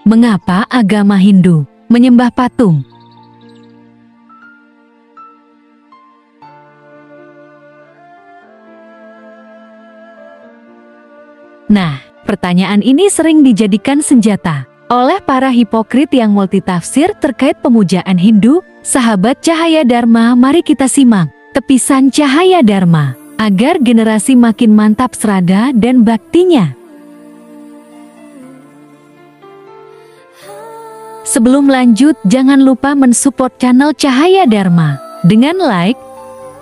Mengapa agama Hindu menyembah patung? Nah, pertanyaan ini sering dijadikan senjata oleh para hipokrit yang multitafsir terkait pemujaan Hindu. Sahabat Cahaya Dharma, mari kita simak tepisan Cahaya Dharma agar generasi makin mantap serada dan baktinya. Sebelum lanjut, jangan lupa mensupport channel Cahaya Dharma dengan like,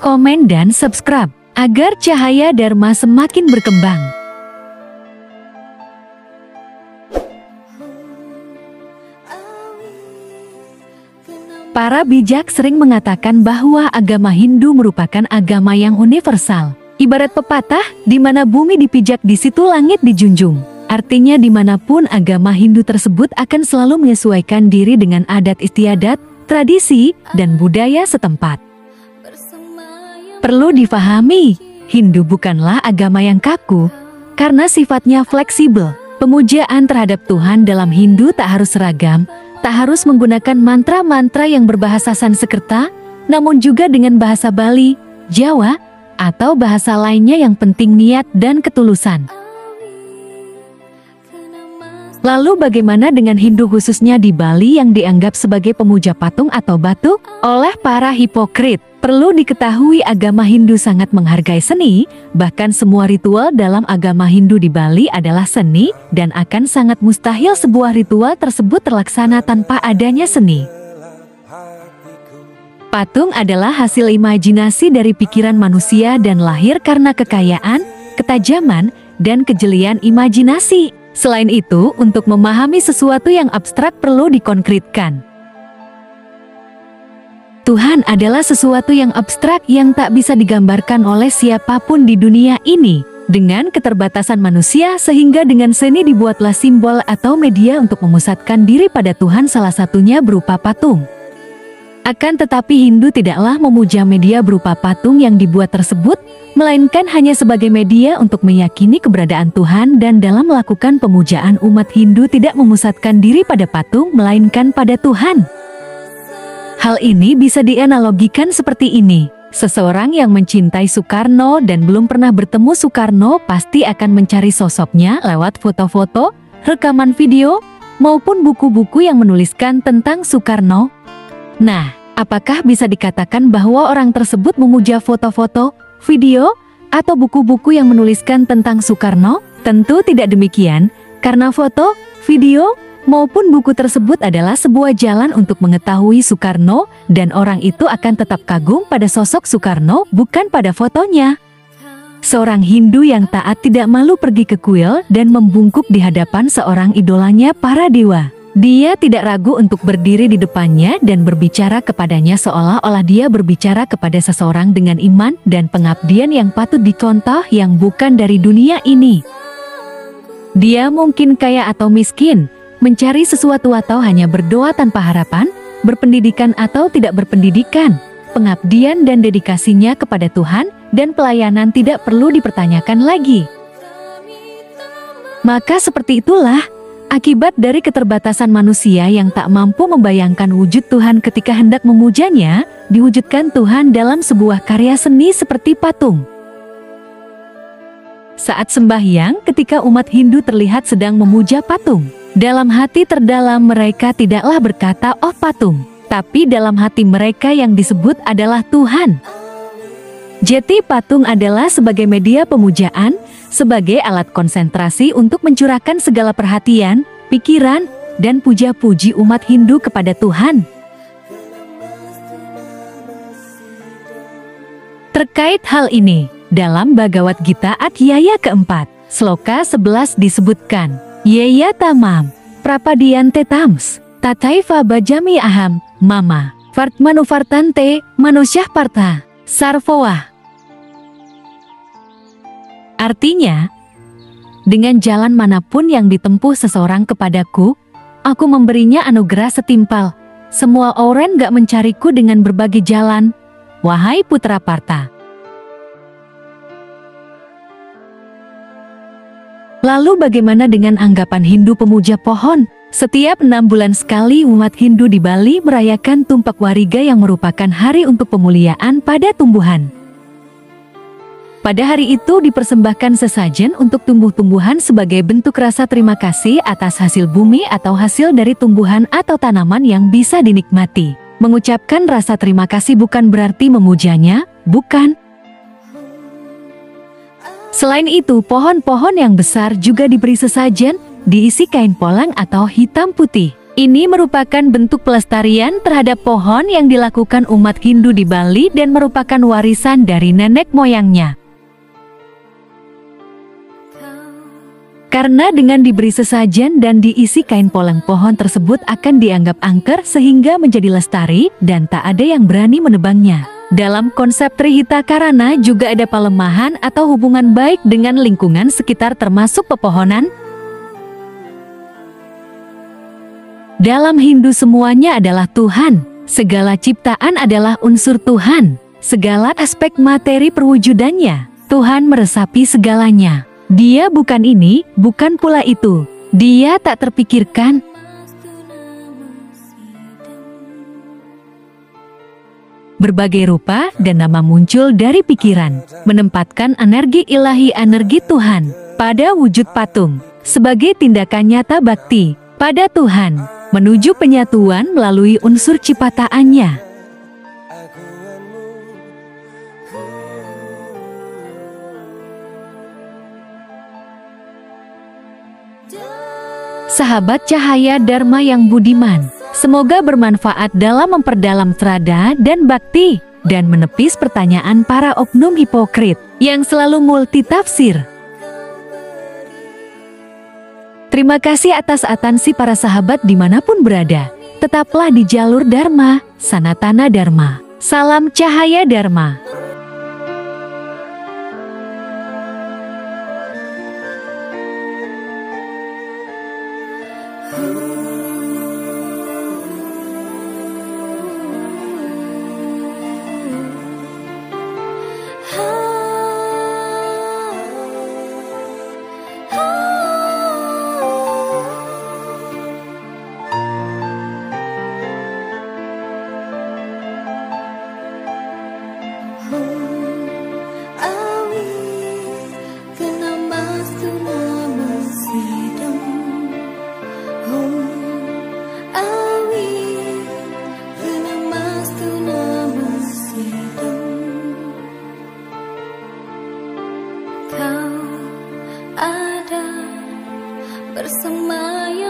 komen, dan subscribe agar Cahaya Dharma semakin berkembang. Para bijak sering mengatakan bahwa agama Hindu merupakan agama yang universal. Ibarat pepatah, di mana bumi dipijak di situ langit dijunjung. Artinya dimanapun agama Hindu tersebut akan selalu menyesuaikan diri dengan adat istiadat, tradisi, dan budaya setempat. Perlu difahami, Hindu bukanlah agama yang kaku, karena sifatnya fleksibel. Pemujaan terhadap Tuhan dalam Hindu tak harus seragam, tak harus menggunakan mantra-mantra yang berbahasa Sanskerta, namun juga dengan bahasa Bali, Jawa, atau bahasa lainnya yang penting niat dan ketulusan. Lalu bagaimana dengan Hindu khususnya di Bali yang dianggap sebagai pemuja patung atau batu oleh para hipokrit? Perlu diketahui agama Hindu sangat menghargai seni, bahkan semua ritual dalam agama Hindu di Bali adalah seni dan akan sangat mustahil sebuah ritual tersebut terlaksana tanpa adanya seni. Patung adalah hasil imajinasi dari pikiran manusia dan lahir karena kekayaan, ketajaman, dan kejelian imajinasi. Selain itu, untuk memahami sesuatu yang abstrak perlu dikonkretkan. Tuhan adalah sesuatu yang abstrak yang tak bisa digambarkan oleh siapapun di dunia ini. Dengan keterbatasan manusia, sehingga dengan seni dibuatlah simbol atau media untuk memusatkan diri pada Tuhan, salah satunya berupa patung. Akan tetapi Hindu tidaklah memuja media berupa patung yang dibuat tersebut, melainkan hanya sebagai media untuk meyakini keberadaan Tuhan, dan dalam melakukan pemujaan umat Hindu tidak memusatkan diri pada patung melainkan pada Tuhan. Hal ini bisa dianalogikan seperti ini. Seseorang yang mencintai Soekarno dan belum pernah bertemu Soekarno pasti akan mencari sosoknya lewat foto-foto, rekaman video, maupun buku-buku yang menuliskan tentang Soekarno. Nah, apakah bisa dikatakan bahwa orang tersebut memuja foto-foto, video, atau buku-buku yang menuliskan tentang Soekarno? Tentu tidak demikian, karena foto, video, maupun buku tersebut adalah sebuah jalan untuk mengetahui Soekarno, dan orang itu akan tetap kagum pada sosok Soekarno, bukan pada fotonya. Seorang Hindu yang taat tidak malu pergi ke kuil dan membungkuk di hadapan seorang idolanya para dewa. Dia tidak ragu untuk berdiri di depannya dan berbicara kepadanya seolah-olah dia berbicara kepada seseorang dengan iman dan pengabdian yang patut dicontoh yang bukan dari dunia ini. Dia mungkin kaya atau miskin, mencari sesuatu atau hanya berdoa tanpa harapan, berpendidikan atau tidak berpendidikan, pengabdian dan dedikasinya kepada Tuhan dan pelayanan tidak perlu dipertanyakan lagi. Maka seperti itulah akibat dari keterbatasan manusia yang tak mampu membayangkan wujud Tuhan ketika hendak memujanya, diwujudkan Tuhan dalam sebuah karya seni seperti patung. Saat sembahyang, ketika umat Hindu terlihat sedang memuja patung, dalam hati terdalam mereka tidaklah berkata, "Oh patung," tapi dalam hati mereka yang disebut adalah Tuhan. Jadi patung adalah sebagai media pemujaan, sebagai alat konsentrasi untuk mencurahkan segala perhatian, pikiran, dan puja-puji umat Hindu kepada Tuhan. Terkait hal ini, dalam Bhagavad Gita Adhyaya keempat, Sloka 11 disebutkan, Yeya tamam, prapadiyante tams, tataiva bajami aham, mama, vartmanuvartante, manusyah partha, sarvowah. Artinya, dengan jalan manapun yang ditempuh seseorang kepadaku, aku memberinya anugerah setimpal. Semua orang gak mencariku dengan berbagai jalan, wahai putra Partha. Lalu bagaimana dengan anggapan Hindu pemuja pohon? Setiap 6 bulan sekali umat Hindu di Bali merayakan Tumpak Wariga yang merupakan hari untuk pemuliaan pada tumbuhan. Pada hari itu dipersembahkan sesajen untuk tumbuh-tumbuhan sebagai bentuk rasa terima kasih atas hasil bumi atau hasil dari tumbuhan atau tanaman yang bisa dinikmati. Mengucapkan rasa terima kasih bukan berarti memujanya, bukan. Selain itu, pohon-pohon yang besar juga diberi sesajen, diisi kain polang atau hitam putih. Ini merupakan bentuk pelestarian terhadap pohon yang dilakukan umat Hindu di Bali dan merupakan warisan dari nenek moyangnya. Karena dengan diberi sesajen dan diisi kain polang, pohon tersebut akan dianggap angker sehingga menjadi lestari dan tak ada yang berani menebangnya. Dalam konsep Trihita Karana juga ada pelemahan atau hubungan baik dengan lingkungan sekitar termasuk pepohonan. Dalam Hindu semuanya adalah Tuhan, segala ciptaan adalah unsur Tuhan, segala aspek materi perwujudannya, Tuhan meresapi segalanya. Dia bukan ini, bukan pula itu. Dia tak terpikirkan. Berbagai rupa dan nama muncul dari pikiran, menempatkan energi ilahi, energi Tuhan, pada wujud patung, sebagai tindakan nyata bakti pada Tuhan, menuju penyatuan melalui unsur ciptaannya. Sahabat cahaya Dharma yang budiman, semoga bermanfaat dalam memperdalam strada dan bakti, dan menepis pertanyaan para oknum hipokrit yang selalu multitafsir. Terima kasih atas atensi para sahabat dimanapun berada. Tetaplah di jalur Dharma, Sanatana Dharma. Salam cahaya Dharma. Kau ada bersamanya.